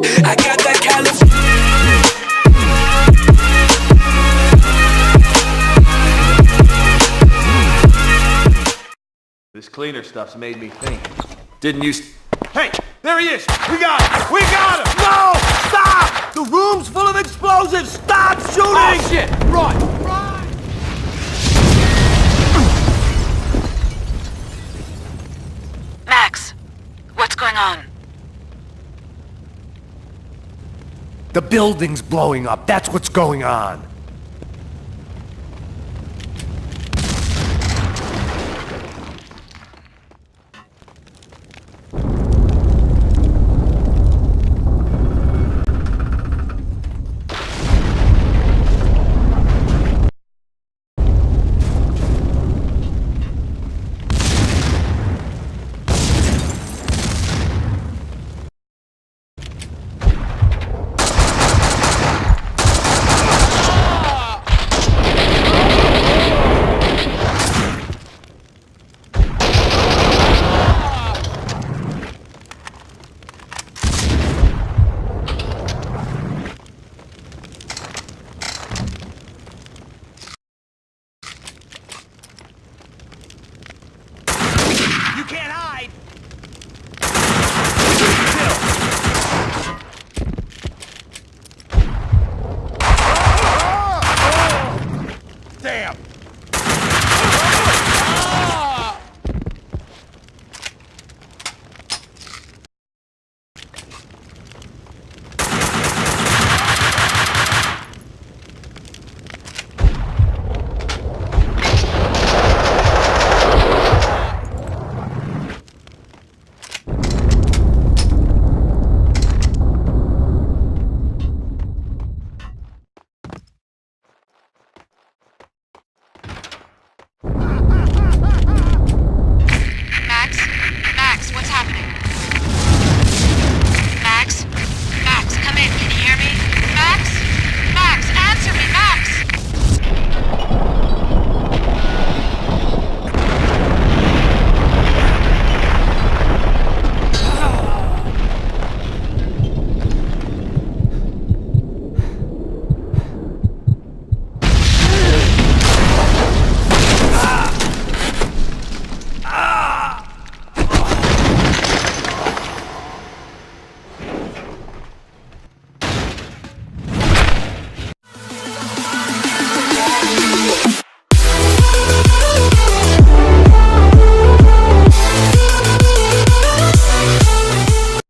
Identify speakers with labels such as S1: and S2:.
S1: I got that California.
S2: This cleaner stuff's made me think. Didn't you... Hey! There he is! We got him! We got him!
S3: No! Stop! The room's full of explosives! Stop shooting!
S2: Oh, shit! Run! Run!
S4: Max, what's going on?
S3: The building's blowing up. That's what's going on.